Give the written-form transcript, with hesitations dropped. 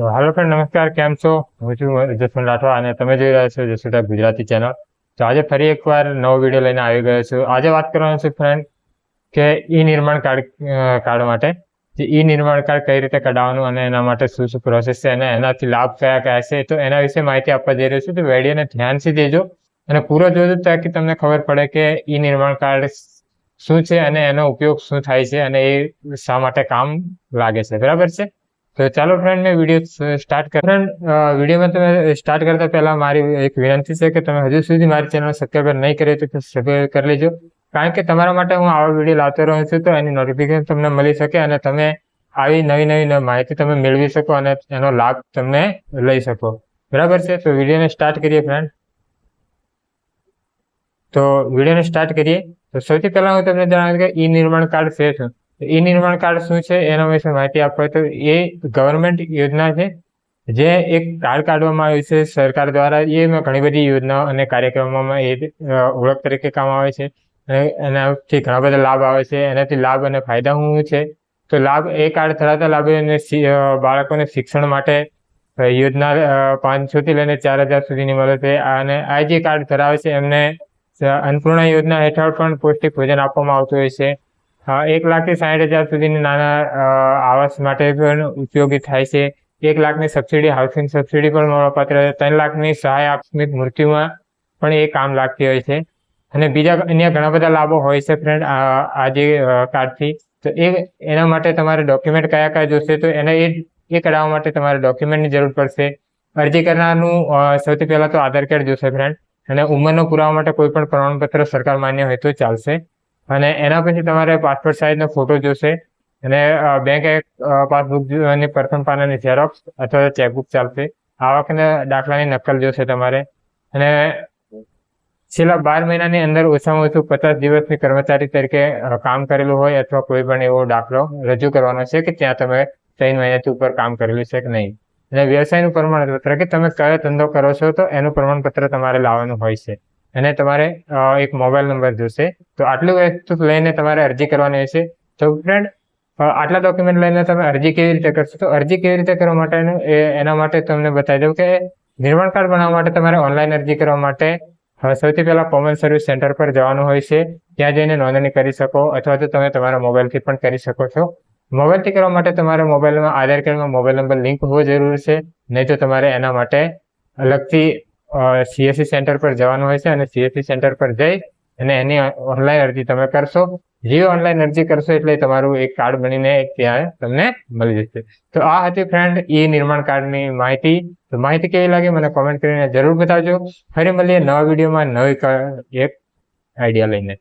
તો હાલો ફ્રેન્ડ, નમસ્કાર. કેમ છો? હું છું જસવંત રાઠવા અને તમે જોઈ રહ્યા છો જસવંત ગુજરાતી ચેનલ. તો આજે ફરી એકવાર નવો વિડીયો લઈને આવી ગયો છું. આજે વાત કરવાનું છે ફ્રેન્ડ કે ઈ નિર્માણ કાર્ડ માટે જે ઈ નિર્માણ કાર્ડ કઈ રીતે કઢાવવાનું અને એના માટે શું શું પ્રોસેસ છે અને એનાથી લાભ કયા કયા છે, તો એના વિશે માહિતી આપવા જઈ રહ્યો છું. તો વિડીયોને ધ્યાનથી દેજો અને પૂરો જોજો તાકી તમને ખબર પડે કે ઈ નિર્માણ કાર્ડ શું છે અને એનો ઉપયોગ શું થાય છે અને એ શા માટે કામ લાગે છે. બરાબર છે? તો ચાલો ફ્રેન્ડ, મેં વિડીયો સ્ટાર્ટ કર. ફ્રેન્ડ, વિડીયોમાં તમે સ્ટાર્ટ કરતા પહેલા મારી એક વિનંતી છે કે તમે હજુ સુધી મારી ચેનલ સબસ્ક્રાઈબ નહીં કરી તો સબસ્ક્રાઈબ કરી લેજો, કારણ કે તમારા માટે હું આવા વિડીયો લાવતો રહું છું તો એની નોટિફિકેશન તમને મળી શકે અને તમે આવી નવી માહિતી તમે મેળવી શકો અને એનો લાભ તમને લઈ શકો. બરાબર છે? તો વિડીયોને સ્ટાર્ટ કરીએ ફ્રેન્ડ. તો વિડીયોને સ્ટાર્ટ કરીએ તો સૌથી પહેલા હું તમને જણાવું કે ઈ નિર્માણ કાર્ડ છે શું. ઈ નિર્માણ કાર્ડ શું છે એના વિશે માહિતી આપવા. તો એ ગવર્મેન્ટ યોજના છે જે એક કાર્ડ કાઢવામાં આવ્યું છે સરકાર દ્વારા. એમાં ઘણી બધી યોજનાઓ અને કાર્યક્રમોમાં એ ઓળખ તરીકે કામ આવે છે અને એનાથી ઘણા બધા લાભ આવે છે. એનાથી લાભ અને ફાયદા શું છે? તો લાભ એ કાર્ડ ધરાવતા લાભોને બાળકોને શિક્ષણ માટે યોજના 500 થી લઈને 4000 સુધીની મળે છે. અને આ જે કાર્ડ ધરાવે છે એમને અન્નપૂર્ણા યોજના હેઠળ પણ પૌષ્ટિક ભોજન આપવામાં આવતું હોય છે. 1,60,000 સુધીની નાના આવાસ માટે પણ ઉપયોગી થાય છે. 1 લાખની સબસિડી, હાઉસિંગ સબસિડી પણ મળવાપાત્ર. 3 લાખની સહાય આકસ્મિક મૃત્યુમાં પણ એ કામ લાગતી હોય છે. અને બીજા અન્ય ઘણા બધા લાભો હોય છે ફ્રેન્ડ આ જે કાર્ડથી. તો એના માટે તમારે ડોક્યુમેન્ટ કયા કયા જોશે, તો એ કઢાવવા માટે તમારે ડોક્યુમેન્ટની જરૂર પડશે. અરજી કરનારનું સૌથી પહેલાં તો આધાર કાર્ડ જોશે ફ્રેન્ડ, અને ઉંમરનો પુરાવા માટે કોઈ પણ પ્રમાણપત્ર સરકાર માન્ય હોય તો ચાલશે. અને એના પછી તમારે પાસપોર્ટ સાઇઝનો ફોટો જોશે અને બેંક પાસબુક અને પ્રથમ પાનાની ઝેરોક્સ અથવા ચેકબુક ચાલશે. આવકના દાખલાની નકલ જોશે તમારે. અને છેલ્લા 12 મહિનાની અંદર ઓછામાં ઓછું 50 દિવસની કર્મચારી તરીકે કામ કરેલું હોય અથવા કોઈ પણ એવો દાખલો રજૂ કરવાનો છે કે ત્યાં તમે 3 મહિનાથી ઉપર કામ કરેલું છે કે નહીં. અને વ્યવસાયનું પ્રમાણપત્ર કે તમે કયો ધંધો કરો છો તો એનું પ્રમાણપત્ર તમારે લાવવાનું હોય છે. અને તમારે એક મોબાઈલ નંબર જોશે. તો આટલું વસ્તુ લઈને તમારે અરજી કરવાની હશે. તો ફ્રેન્ડ, આટલા ડોક્યુમેન્ટ લઈને તમે અરજી કેવી રીતે કરશો? તો અરજી કેવી રીતે કરવા માટે એના માટે તમને બતાવી દઉં કે નિર્માણ કાર્ડ બનાવવા માટે તમારે ઓનલાઈન અરજી કરવા માટે સૌથી પહેલાં કોમન સર્વિસ સેન્ટર પર જવાનું હોય છે. ત્યાં જઈને નોંધણી કરી શકો અથવા તો તમે તમારા મોબાઈલથી પણ કરી શકો છો. મોબાઈલથી કરવા માટે તમારે મોબાઈલમાં આધાર કાર્ડમાં મોબાઈલ નંબર લિંક હોવો જરૂરી છે, નહીં તો તમારે એના માટે અલગથી CSC સેન્ટર પર જવાનું હોય છે. અને CSC સેન્ટર પર જઈ અને એની ઓનલાઈન અરજી તમે કરશો. જે ઓનલાઈન અરજી કરશો એટલે તમારું એક કાર્ડ બનીને ત્યાં તમને મળી જશે. તો આ હતી ફ્રેન્ડ ઈ નિર્માણ કાર્ડની માહિતી. તો માહિતી કેવી લાગી મને કોમેન્ટ કરીને જરૂર બતાવજો. ફરી મળીએ નવા વિડીયોમાં નવી એક આઈડિયા લઈને.